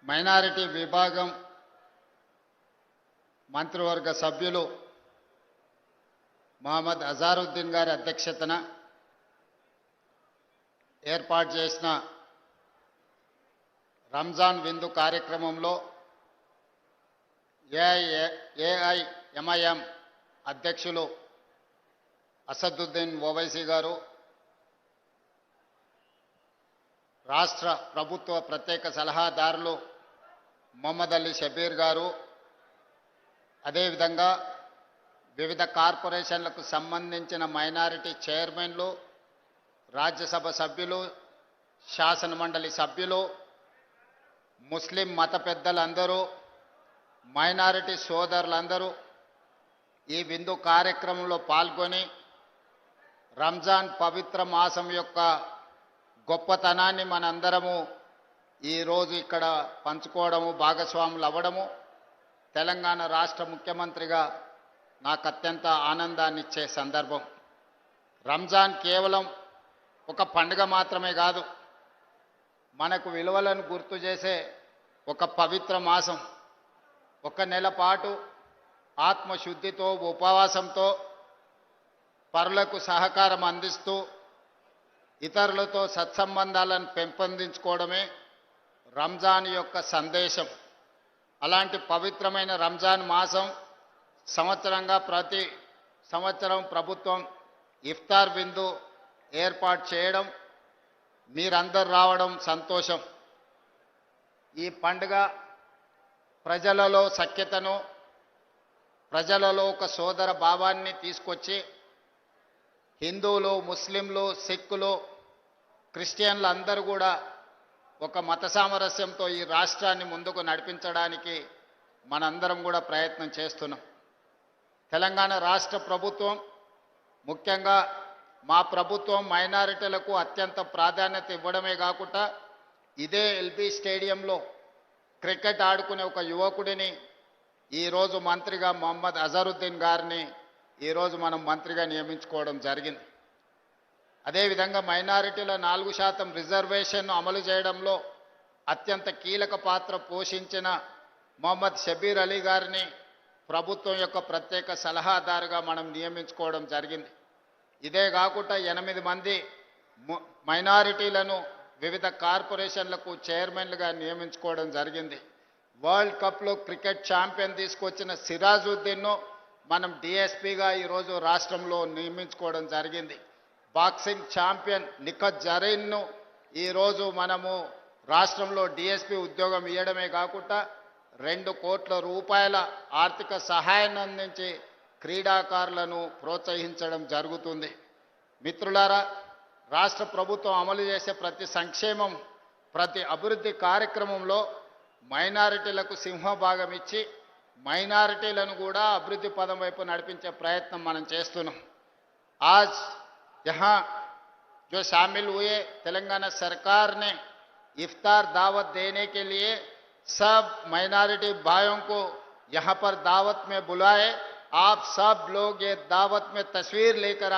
Minority విభాగం మంత్రివర్గ సభ్యులు మహమ్మద్ అజారుద్దీన్ గారి అధ్యక్షతన ఏర్పాటు చేసిన రంజాన్ విందు కార్యక్రమంలో ఏఐఎంఐఎం అధ్యక్షులు అసదుద్దీన్ ఓవైసీ గారు, రాష్ట్ర ప్రభుత్వ ప్రత్యేక సలహాదారులు మొహమ్మద్ అలీ షబీర్ గారు, అదేవిధంగా వివిధ కార్పొరేషన్లకు సంబంధించిన మైనారిటీ చైర్మన్లు, రాజ్యసభ సభ్యులు, శాసనమండలి సభ్యులు, ముస్లిం మత పెద్దలందరూ, మైనారిటీ సోదరులందరూ ఈ విందు కార్యక్రమంలో పాల్గొని రంజాన్ పవిత్ర మాసం యొక్క గొప్పతనాన్ని మనందరము ఈరోజు ఇక్కడ పంచుకోవడము, భాగస్వాములు అవ్వడము తెలంగాణ రాష్ట్ర ముఖ్యమంత్రిగా నాకు అత్యంత ఆనందాన్ని ఇచ్చే సందర్భం. రంజాన్ కేవలం ఒక పండుగ మాత్రమే కాదు, మనకు విలువలను గుర్తు చేసే ఒక పవిత్ర మాసం. ఒక నెల పాటు ఆత్మశుద్ధితో, ఉపవాసంతో, పరులకు సహకారం అందిస్తూ ఇతరులతో సత్సంబంధాలను పెంపొందించుకోవడమే రంజాన్ యొక్క సందేశం. అలాంటి పవిత్రమైన రంజాన్ మాసం సంవత్సరంగా ప్రతి సంవత్సరం ప్రభుత్వం ఇఫ్తార్ విందు ఏర్పాటు చేయడం, మీరందరూ రావడం సంతోషం. ఈ పండుగ ప్రజలలో సఖ్యతను, ప్రజలలో ఒక సోదర భావాన్ని తీసుకొచ్చి హిందువులు, ముస్లింలు, సిక్కులు, క్రిస్టియన్లు అందరూ కూడా ఒక మత సామరస్యంతో ఈ రాష్ట్రాన్ని ముందుకు నడిపించడానికి మనందరం కూడా ప్రయత్నం చేస్తున్నాం. తెలంగాణ రాష్ట్ర ప్రభుత్వం, ముఖ్యంగా మా ప్రభుత్వం మైనారిటీలకు అత్యంత ప్రాధాన్యత ఇవ్వడమే కాకుండా ఇదే ఎల్బీ స్టేడియంలో క్రికెట్ ఆడుకునే ఒక యువకుడిని ఈరోజు మంత్రిగా మొహమ్మద్ అజరుద్దీన్ గారిని ఈరోజు మనం మంత్రిగా నియమించుకోవడం జరిగింది. అదేవిధంగా మైనారిటీల 4% రిజర్వేషన్ను అమలు చేయడంలో అత్యంత కీలక పాత్ర పోషించిన మొహమ్మద్ షబీర్ అలీ గారిని ప్రభుత్వం యొక్క ప్రత్యేక సలహాదారుగా మనం నియమించుకోవడం జరిగింది. ఇదే కాకుండా 8 మంది మైనారిటీలను వివిధ కార్పొరేషన్లకు చైర్మన్లుగా నియమించుకోవడం జరిగింది. వరల్డ్ కప్లో క్రికెట్ ఛాంపియన్ తీసుకొచ్చిన సిరాజుద్దీన్ను మనం డిఎస్పీగా ఈరోజు రాష్ట్రంలో నియమించుకోవడం జరిగింది. బాక్సింగ్ ఛాంపియన్ నిఖత్ జరీన్ను ఈరోజు మనము రాష్ట్రంలో డిఎస్పీ ఉద్యోగం ఇవ్వడమే కాకుండా 2 కోట్ల రూపాయల ఆర్థిక సహాయాన్ని అందించి క్రీడాకారులను ప్రోత్సహించడం జరుగుతుంది. మిత్రులారా, రాష్ట్ర ప్రభుత్వం అమలు చేసే ప్రతి సంక్షేమం, ప్రతి అభివృద్ధి కార్యక్రమంలో మైనారిటీలకు సింహభాగం ఇచ్చి మైనారిటీలను కూడా అభివృద్ధి పదం వైపు నడిపించే ప్రయత్నం మనం చేస్తున్నాం. आज यहाँ जो शामिल हुए, तेलंगाना सरकार ने इफ्तार दावत देने के लिए सब माइनॉरिटी भाइयों को यहाँ पर दावत में बुलाए. आप सब लोग ये दावत में तस्वीर लेकर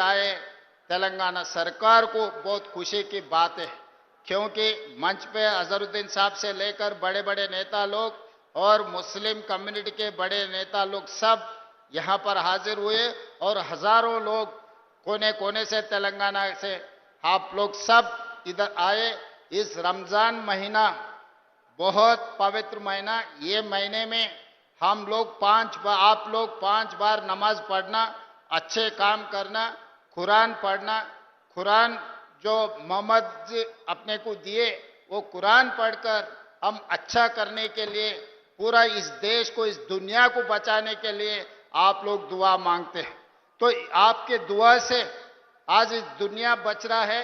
आए. तेलंगाना सरकार को बहुत खुशी की बात है, क्योंकि मंच पे अजहरुद्दीन साहब से लेकर बड़े बड़े नेता लोग और मुस्लिम कम्युनिटी के बड़े नेता लोग सब यहाँ पर हाजिर हुए और हजारों लोग कोने कोने से तेलंगाना से आप लोग सब इधर आए. इस रमजान महीना बहुत पवित्र महीना, ये महीने में हम लोग आप लोग 5 बार नमाज पढ़ना, अच्छे काम करना, कुरान पढ़ना, कुरान जो मोहम्मद जी अपने को दिए वो कुरान पढ़कर हम अच्छा करने के लिए, पूरा इस देश को, इस दुनिया को बचाने के लिए आप लोग दुआ मांगते हैं. तो आपके दुआ से आज इस दुनिया बच रहा है.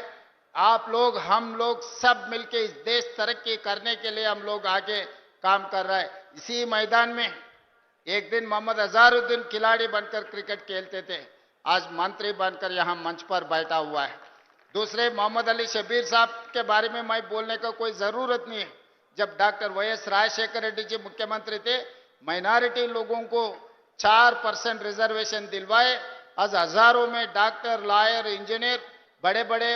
आप लोग, हम लोग सब मिलके इस देश तरक्की करने के लिए हम लोग आगे काम कर रहा है. इसी मैदान में एक दिन मोहम्मद अजहरुद्दीन खिलाड़ी बनकर क्रिकेट खेलते थे, आज मंत्री बनकर यहाँ मंच पर बैठा हुआ है. दूसरे मोहम्मद अली शबीर साहब के बारे में मैं बोलने का कोई ज़रूरत नहीं है. जब डॉक्टर YS राजशेखर रेड्डी जी मुख्यमंत्री थे, माइनॉरिटी लोगों को 4% रिजर्वेशन दिलवाए. आज हजारों में डॉक्टर, लॉयर, इंजीनियर, बड़े बड़े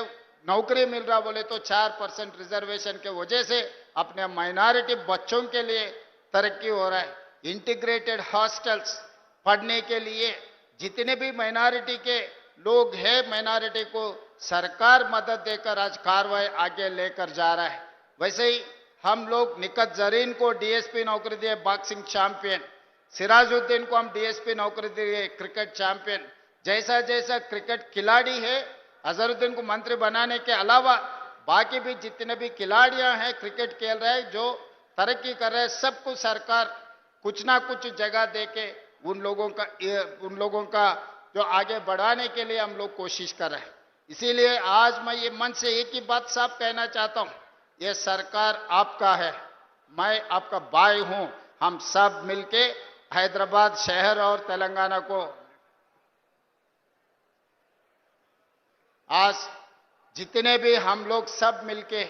नौकरी मिल रहा बोले तो 4% रिजर्वेशन के वजह से अपने माइनॉरिटी बच्चों के लिए तरक्की हो रहा है। इंटीग्रेटेड हॉस्टल्स पढ़ने के लिए जितने भी माइनॉरिटी के लोग हैं, माइनॉरिटी को सरकार मदद देकर आज कार्रवाई आगे लेकर जा रहा है। वैसे ही हम लोग निकत जरीन को डीएसपी नौकरी दिए, बॉक्सिंग चैंपियन। सिराजुद्दीन को हम डीएसपी नौकरी दिए, क्रिकेट चैंपियन। जैसा जैसा क्रिकेट खिलाड़ी है, अजहरुद्दीन को मंत्री बनाने के अलावा बाकी भी जितने भी खिलाड़ियां हैं, क्रिकेट खेल रहे हैं, जो तरक्की कर रहे हैं, सबको सरकार कुछ ना कुछ जगह देके उन लोगों का जो आगे बढ़ाने के लिए हम लोग कोशिश कर रहे हैं। इसीलिए आज मैं ये मन से एक ही बात साफ कहना चाहता हूं, ये सरकार आपका है, मैं आपका भाई हूं। हम सब मिलके हैदराबाद शहर और तेलंगाना को आज जितने भी हम लोग सब मिलके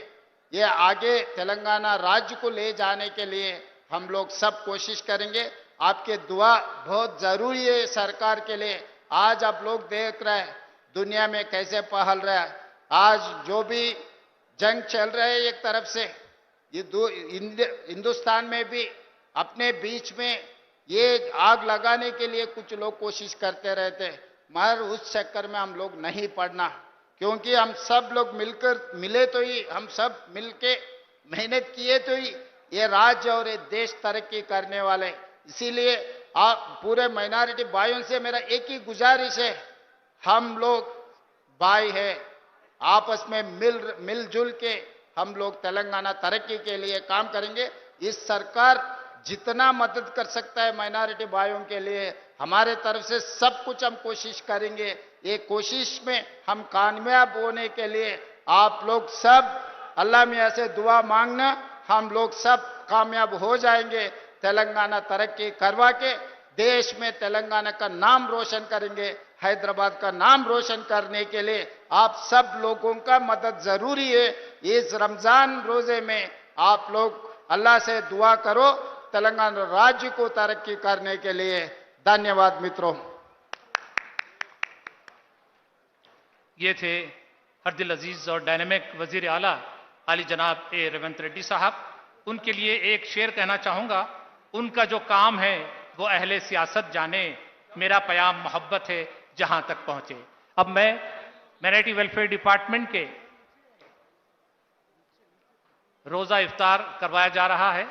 ये आगे तेलंगाना राज्य को ले जाने के लिए हम लोग सब कोशिश करेंगे। आपके दुआ बहुत जरूरी है सरकार के लिए। आज आप लोग देख रहे हैं दुनिया में कैसे पहल रहा है। आज जो भी जंग चल रहा है एक तरफ से, ये हिंदुस्तान में भी अपने बीच में ये आग लगाने के लिए कुछ लोग कोशिश करते रहते हैं, मगर उस चक्कर में हम लोग नहीं पड़ना, क्योंकि हम सब लोग मिलकर मिले तो ही, हम सब मिलके मेहनत किए तो ही ये राज्य और ये देश तरक्की करने वाले। इसीलिए आप पूरे माइनॉरिटी भाइयों से मेरा एक ही गुजारिश है, हम लोग भाई है, आपस में मिलजुल के हम लोग तेलंगाना तरक्की के लिए काम करेंगे। इस सरकार जितना मदद कर सकता है माइनॉरिटी भाइयों के लिए, हमारे तरफ से सब कुछ हम कोशिश करेंगे। ये कोशिश में हम कामयाब होने के लिए आप लोग सब अल्लाह मियां से दुआ मांगना, हम लोग सब कामयाब हो जाएंगे। तेलंगाना तरक्की करवा के देश में तेलंगाना का नाम रोशन करेंगे। हैदराबाद का नाम रोशन करने के लिए आप सब लोगों का मदद जरूरी है। इस रमजान रोजे में आप लोग अल्लाह से दुआ करो तेलंगाना राज्य को तरक्की करने के लिए। धन्यवाद मित्रों। ये थे हरदिल अजीज और डायनेमिक वजीर आला आली जनाब ए रेवंत रेड्डी साहब। उनके लिए एक शेर कहना चाहूंगा, उनका जो काम है वो अहले सियासत जाने, मेरा प्याम मोहब्बत है जहां तक पहुंचे। अब मैं माइनॉरिटी वेलफेयर डिपार्टमेंट के रोजा इफ्तार करवाया जा रहा है।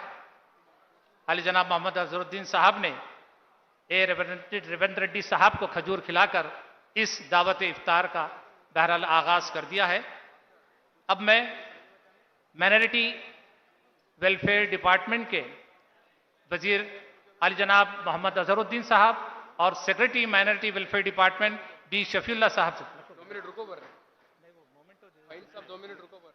आली जनाब मोहम्मद अजहरुद्दीन साहब ने ए रेवंत रेड्डी साहब को खजूर खिलाकर इस दावत इफ्तार का बहरहाल आगाज कर दिया है। अब मैं माइनॉरिटी वेलफेयर डिपार्टमेंट के वजीर आली जनाब मोहम्मद अजहरुद्दीन साहब और secretary minority welfare department D Shafiullah साहब से 2 मिनट रुको बर फाइल साहब 2 मिनट रुको बर